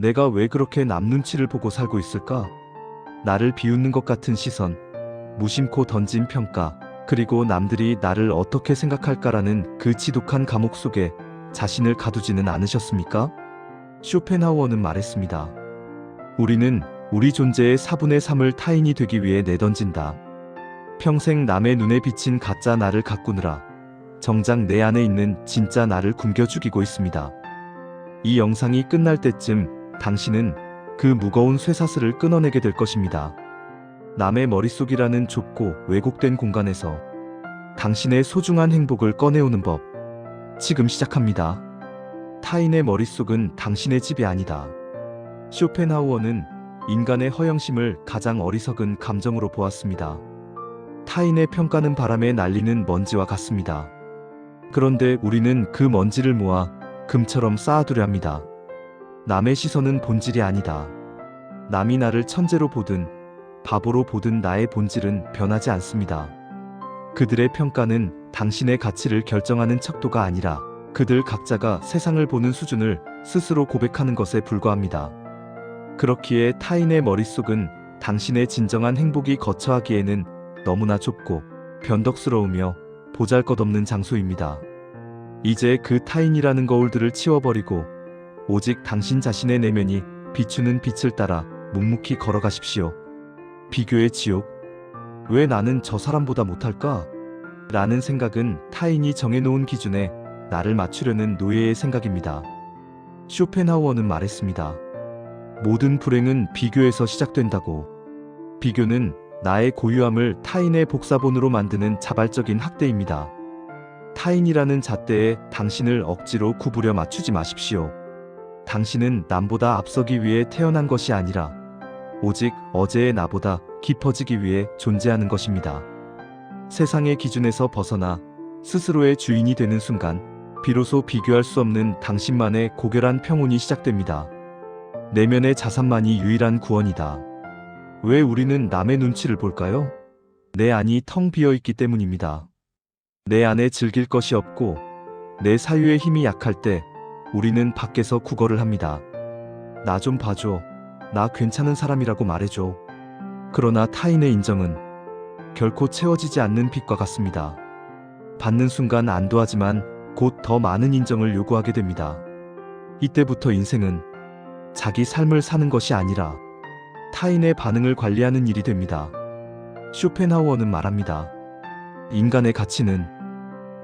내가 왜 그렇게 남 눈치를 보고 살고 있을까? 나를 비웃는 것 같은 시선, 무심코 던진 평가, 그리고 남들이 나를 어떻게 생각할까라는 그 지독한 감옥 속에 자신을 가두지는 않으셨습니까? 쇼펜하우어는 말했습니다. 우리는 우리 존재의 4분의 3을 타인이 되기 위해 내던진다. 평생 남의 눈에 비친 가짜 나를 가꾸느라 정작 내 안에 있는 진짜 나를 굶겨 죽이고 있습니다. 이 영상이 끝날 때쯤 당신은 그 무거운 쇠사슬을 끊어내게 될 것입니다. 남의 머릿속이라는 좁고 왜곡된 공간에서 당신의 소중한 행복을 꺼내오는 법, 지금 시작합니다. 타인의 머릿속은 당신의 집이 아니다. 쇼펜하우어는 인간의 허영심을 가장 어리석은 감정으로 보았습니다. 타인의 평가는 바람에 날리는 먼지와 같습니다. 그런데 우리는 그 먼지를 모아 금처럼 쌓아두려 합니다. 남의 시선은 본질이 아니다. 남이 나를 천재로 보든 바보로 보든 나의 본질은 변하지 않습니다. 그들의 평가는 당신의 가치를 결정하는 척도가 아니라 그들 각자가 세상을 보는 수준을 스스로 고백하는 것에 불과합니다. 그렇기에 타인의 머릿속은 당신의 진정한 행복이 거처하기에는 너무나 좁고 변덕스러우며 보잘것없는 장소입니다. 이제 그 타인이라는 거울들을 치워버리고 오직 당신 자신의 내면이 비추는 빛을 따라 묵묵히 걸어가십시오. 비교의 지옥. 왜 나는 저 사람보다 못할까? 라는 생각은 타인이 정해놓은 기준에 나를 맞추려는 노예의 생각입니다. 쇼펜하우어는 말했습니다. 모든 불행은 비교에서 시작된다고. 비교는 나의 고유함을 타인의 복사본으로 만드는 자발적인 학대입니다. 타인이라는 잣대에 당신을 억지로 구부려 맞추지 마십시오. 당신은 남보다 앞서기 위해 태어난 것이 아니라 오직 어제의 나보다 깊어지기 위해 존재하는 것입니다. 세상의 기준에서 벗어나 스스로의 주인이 되는 순간 비로소 비교할 수 없는 당신만의 고결한 평온이 시작됩니다. 내면의 자산만이 유일한 구원이다. 왜 우리는 남의 눈치를 볼까요? 내 안이 텅 비어 있기 때문입니다. 내 안에 즐길 것이 없고 내 사유의 힘이 약할 때 우리는 밖에서 구걸을 합니다. 나 좀 봐줘. 나 괜찮은 사람이라고 말해줘. 그러나 타인의 인정은 결코 채워지지 않는 빛과 같습니다. 받는 순간 안도하지만 곧 더 많은 인정을 요구하게 됩니다. 이때부터 인생은 자기 삶을 사는 것이 아니라 타인의 반응을 관리하는 일이 됩니다. 쇼펜하우어는 말합니다. 인간의 가치는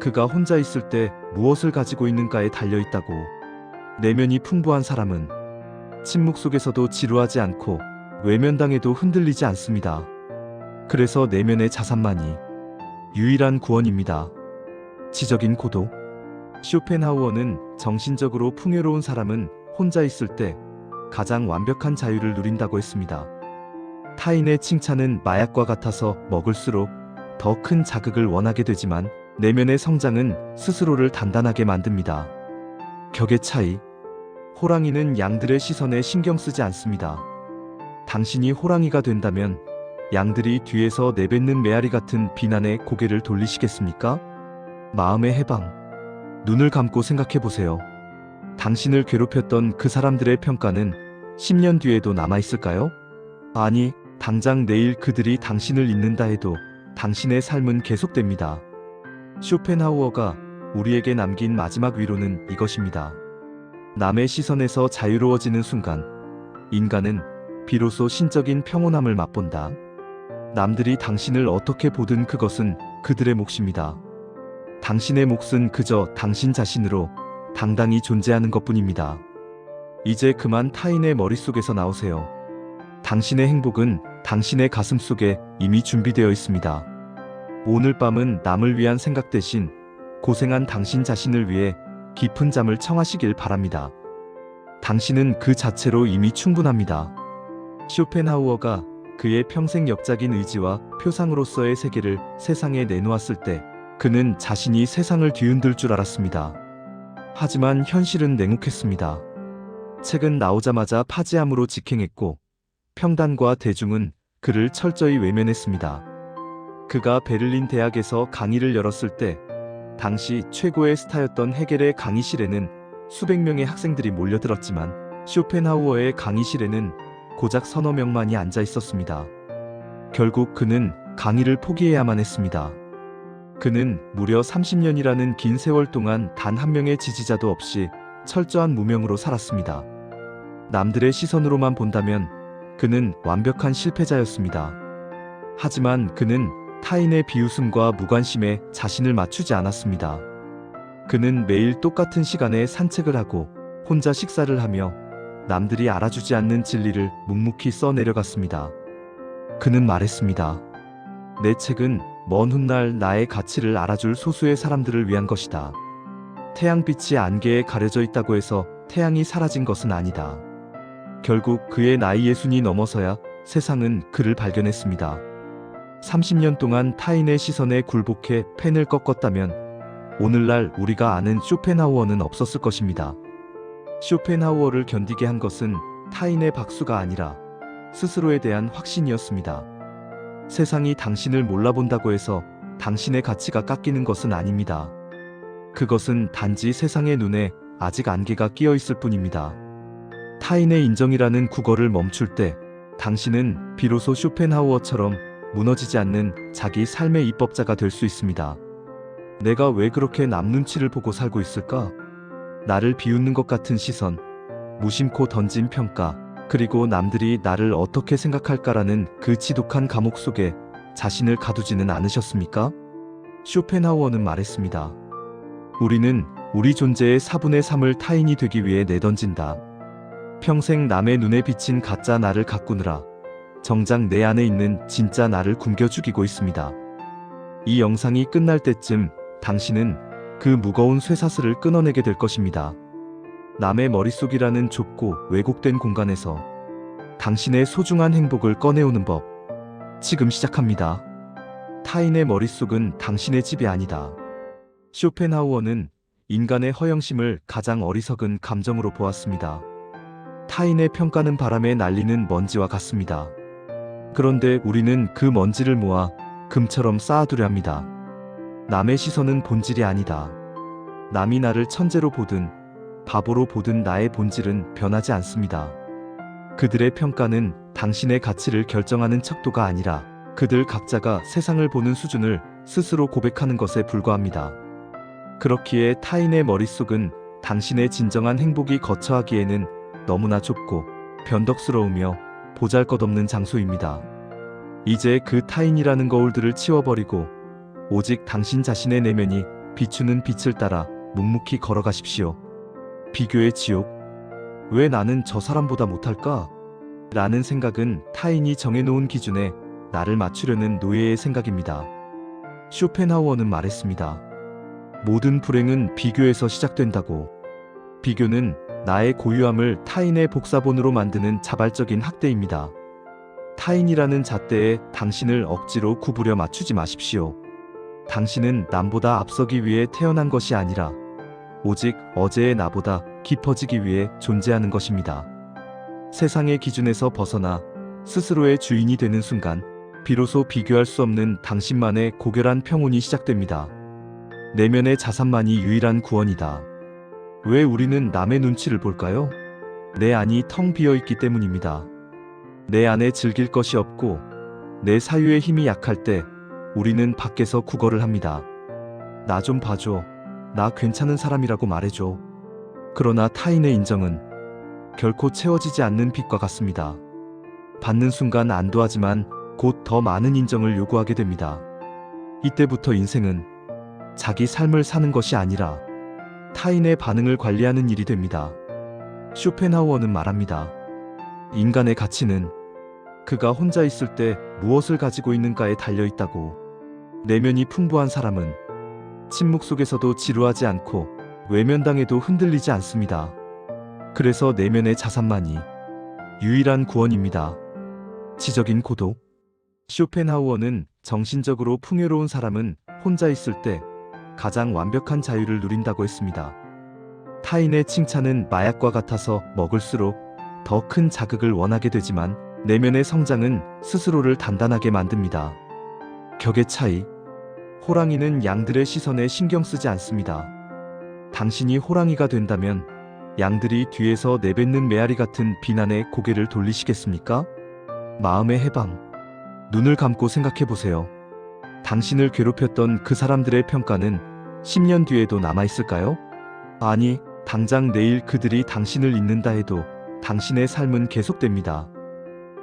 그가 혼자 있을 때 무엇을 가지고 있는가에 달려있다고. 내면이 풍부한 사람은 침묵 속에서도 지루하지 않고 외면당해도 흔들리지 않습니다. 그래서 내면의 자산만이 유일한 구원입니다. 지적인 고독. 쇼펜하우어는 정신적으로 풍요로운 사람은 혼자 있을 때 가장 완벽한 자유를 누린다고 했습니다. 타인의 칭찬은 마약과 같아서 먹을수록 더 큰 자극을 원하게 되지만 내면의 성장은 스스로를 단단하게 만듭니다. 격의 차이. 호랑이는 양들의 시선에 신경 쓰지 않습니다. 당신이 호랑이가 된다면 양들이 뒤에서 내뱉는 메아리 같은 비난에 고개를 돌리시겠습니까? 마음의 해방. 눈을 감고 생각해보세요. 당신을 괴롭혔던 그 사람들의 평가는 10년 뒤에도 남아있을까요? 아니, 당장 내일 그들이 당신을 잊는다 해도 당신의 삶은 계속됩니다. 쇼펜하우어가 우리에게 남긴 마지막 위로는 이것입니다. 남의 시선에서 자유로워지는 순간 인간은 비로소 신적인 평온함을 맛본다. 남들이 당신을 어떻게 보든 그것은 그들의 몫입니다. 당신의 몫은 그저 당신 자신으로 당당히 존재하는 것뿐입니다. 이제 그만 타인의 머릿속에서 나오세요. 당신의 행복은 당신의 가슴 속에 이미 준비되어 있습니다. 오늘 밤은 남을 위한 생각 대신 고생한 당신 자신을 위해 깊은 잠을 청하시길 바랍니다. 당신은 그 자체로 이미 충분합니다. 쇼펜하우어가 그의 평생 역작인 의지와 표상으로서의 세계를 세상에 내놓았을 때 그는 자신이 세상을 뒤흔들 줄 알았습니다. 하지만 현실은 냉혹했습니다. 책은 나오자마자 파지함으로 직행했고 평단과 대중은 그를 철저히 외면했습니다. 그가 베를린 대학에서 강의를 열었을 때 당시 최고의 스타였던 헤겔의 강의실에는 수백 명의 학생들이 몰려들었지만 쇼펜하우어의 강의실에는 고작 서너 명만이 앉아 있었습니다. 결국 그는 강의를 포기해야만 했습니다. 그는 무려 30년이라는 긴 세월 동안 단 한 명의 지지자도 없이 철저한 무명으로 살았습니다. 남들의 시선으로만 본다면 그는 완벽한 실패자였습니다. 하지만 그는 타인의 비웃음과 무관심에 자신을 맞추지 않았습니다. 그는 매일 똑같은 시간에 산책을 하고 혼자 식사를 하며 남들이 알아주지 않는 진리를 묵묵히 써내려갔습니다. 그는 말했습니다. 내 책은 먼 훗날 나의 가치를 알아줄 소수의 사람들을 위한 것이다. 태양빛이 안개에 가려져 있다고 해서 태양이 사라진 것은 아니다. 결국 그의 나이 60이 넘어서야 세상은 그를 발견했습니다. 30년 동안 타인의 시선에 굴복해 펜을 꺾었다면 오늘날 우리가 아는 쇼펜하우어는 없었을 것입니다. 쇼펜하우어를 견디게 한 것은 타인의 박수가 아니라 스스로에 대한 확신이었습니다. 세상이 당신을 몰라본다고 해서 당신의 가치가 깎이는 것은 아닙니다. 그것은 단지 세상의 눈에 아직 안개가 끼어 있을 뿐입니다. 타인의 인정이라는 국어를 멈출 때 당신은 비로소 쇼펜하우어처럼 무너지지 않는 자기 삶의 입법자가 될 수 있습니다. 내가 왜 그렇게 남 눈치를 보고 살고 있을까? 나를 비웃는 것 같은 시선, 무심코 던진 평가, 그리고 남들이 나를 어떻게 생각할까라는 그 지독한 감옥 속에 자신을 가두지는 않으셨습니까? 쇼펜하우어는 말했습니다. 우리는 우리 존재의 4분의 3을 타인이 되기 위해 내던진다. 평생 남의 눈에 비친 가짜 나를 가꾸느라 정작 내 안에 있는 진짜 나를 굶겨 죽이고 있습니다. 이 영상이 끝날 때쯤 당신은 그 무거운 쇠사슬을 끊어내게 될 것입니다. 남의 머릿속이라는 좁고 왜곡된 공간에서 당신의 소중한 행복을 꺼내오는 법, 지금 시작합니다. 타인의 머릿속은 당신의 집이 아니다. 쇼펜하우어는 인간의 허영심을 가장 어리석은 감정으로 보았습니다. 타인의 평가는 바람에 날리는 먼지와 같습니다. 그런데 우리는 그 먼지를 모아 금처럼 쌓아두려 합니다. 남의 시선은 본질이 아니다. 남이 나를 천재로 보든 바보로 보든 나의 본질은 변하지 않습니다. 그들의 평가는 당신의 가치를 결정하는 척도가 아니라 그들 각자가 세상을 보는 수준을 스스로 고백하는 것에 불과합니다. 그렇기에 타인의 머릿속은 당신의 진정한 행복이 거처하기에는 너무나 좁고 변덕스러우며 보잘것없는 장소입니다. 이제 그 타인이라는 거울들을 치워버리고 오직 당신 자신의 내면이 비추는 빛을 따라 묵묵히 걸어가십시오. 비교의 지옥. 왜 나는 저 사람보다 못할까? 라는 생각은 타인이 정해놓은 기준에 나를 맞추려는 노예의 생각입니다. 쇼펜하우어는 말했습니다. 모든 불행은 비교에서 시작된다고. 비교는 나의 고유함을 타인의 복사본으로 만드는 자발적인 학대입니다. 타인이라는 잣대에 당신을 억지로 구부려 맞추지 마십시오. 당신은 남보다 앞서기 위해 태어난 것이 아니라 오직 어제의 나보다 깊어지기 위해 존재하는 것입니다. 세상의 기준에서 벗어나 스스로의 주인이 되는 순간 비로소 비교할 수 없는 당신만의 고결한 평온이 시작됩니다. 내면의 자산만이 유일한 구원이다. 왜 우리는 남의 눈치를 볼까요? 내 안이 텅 비어있기 때문입니다. 내 안에 즐길 것이 없고 내 사유의 힘이 약할 때 우리는 밖에서 구걸을 합니다. 나 좀 봐줘. 나 괜찮은 사람이라고 말해줘. 그러나 타인의 인정은 결코 채워지지 않는 빛과 같습니다. 받는 순간 안도하지만 곧 더 많은 인정을 요구하게 됩니다. 이때부터 인생은 자기 삶을 사는 것이 아니라 타인의 반응을 관리하는 일이 됩니다. 쇼펜하우어는 말합니다. 인간의 가치는 그가 혼자 있을 때 무엇을 가지고 있는가에 달려있다고. 내면이 풍부한 사람은 침묵 속에서도 지루하지 않고 외면당해도 흔들리지 않습니다. 그래서 내면의 자산만이 유일한 구원입니다. 지적인 고독. 쇼펜하우어는 정신적으로 풍요로운 사람은 혼자 있을 때 가장 완벽한 자유를 누린다고 했습니다. 타인의 칭찬은 마약과 같아서 먹을수록 더 큰 자극을 원하게 되지만 내면의 성장은 스스로를 단단하게 만듭니다. 격의 차이. 호랑이는 양들의 시선에 신경 쓰지 않습니다. 당신이 호랑이가 된다면 양들이 뒤에서 내뱉는 메아리 같은 비난에 고개를 돌리시겠습니까? 마음의 해방. 눈을 감고 생각해 보세요. 당신을 괴롭혔던 그 사람들의 평가는 10년 뒤에도 남아있을까요? 아니, 당장 내일 그들이 당신을 잊는다 해도 당신의 삶은 계속됩니다.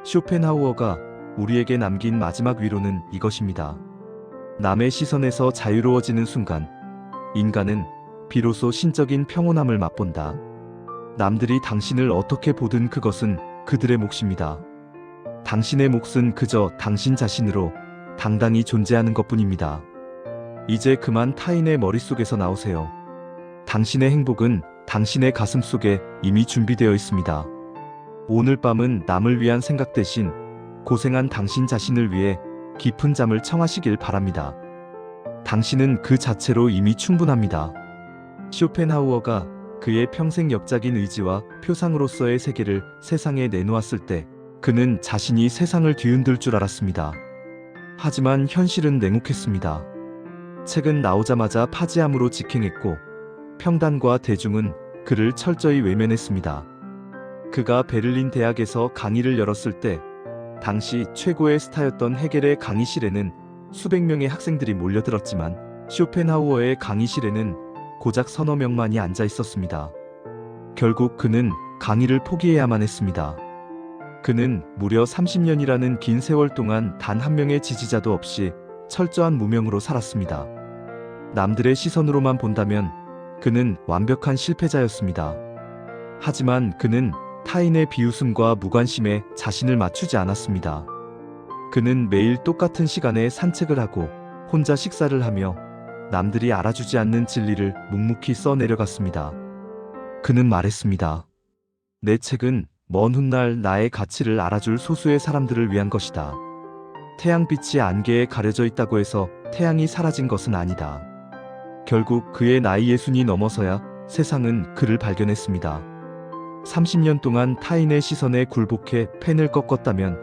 쇼펜하우어가 우리에게 남긴 마지막 위로는 이것입니다. 남의 시선에서 자유로워지는 순간, 인간은 비로소 신적인 평온함을 맛본다. 남들이 당신을 어떻게 보든 그것은 그들의 몫입니다. 당신의 몫은 그저 당신 자신으로 당당히 존재하는 것뿐입니다. 이제 그만 타인의 머릿속에서 나오세요. 당신의 행복은 당신의 가슴 속에 이미 준비되어 있습니다. 오늘 밤은 남을 위한 생각 대신 고생한 당신 자신을 위해 깊은 잠을 청하시길 바랍니다. 당신은 그 자체로 이미 충분합니다. 쇼펜하우어가 그의 평생 역작인 의지와 표상으로서의 세계를 세상에 내놓았을 때 그는 자신이 세상을 뒤흔들 줄 알았습니다. 하지만 현실은 냉혹했습니다. 책은 나오자마자 파지함으로 직행했고 평단과 대중은 그를 철저히 외면했습니다. 그가 베를린 대학에서 강의를 열었을 때 당시 최고의 스타였던 헤겔의 강의실에는 수백 명의 학생들이 몰려들었지만 쇼펜하우어의 강의실에는 고작 서너 명만이 앉아 있었습니다. 결국 그는 강의를 포기해야만 했습니다. 그는 무려 30년이라는 긴 세월 동안 단 한 명의 지지자도 없이 철저한 무명으로 살았습니다. 남들의 시선으로만 본다면 그는 완벽한 실패자였습니다. 하지만 그는 타인의 비웃음과 무관심에 자신을 맞추지 않았습니다. 그는 매일 똑같은 시간에 산책을 하고 혼자 식사를 하며 남들이 알아주지 않는 진리를 묵묵히 써내려갔습니다. 그는 말했습니다. 내 책은 먼 훗날 나의 가치를 알아줄 소수의 사람들을 위한 것이다. 태양빛이 안개에 가려져 있다고 해서 태양이 사라진 것은 아니다. 결국 그의 나이 60이 넘어서야 세상은 그를 발견했습니다. 30년 동안 타인의 시선에 굴복해 펜을 꺾었다면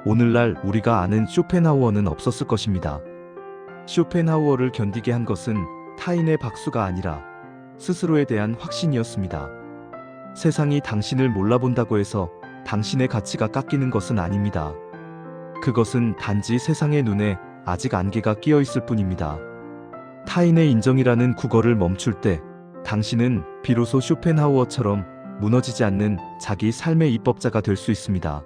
오늘날 우리가 아는 쇼펜하우어는 없었을 것입니다. 쇼펜하우어를 견디게 한 것은 타인의 박수가 아니라 스스로에 대한 확신이었습니다. 세상이 당신을 몰라본다고 해서 당신의 가치가 깎이는 것은 아닙니다. 그것은 단지 세상의 눈에 아직 안개가 끼어 있을 뿐입니다. 타인의 인정이라는 국어를 멈출 때 당신은 비로소 쇼펜하우어처럼 무너지지 않는 자기 삶의 입법자가 될 수 있습니다.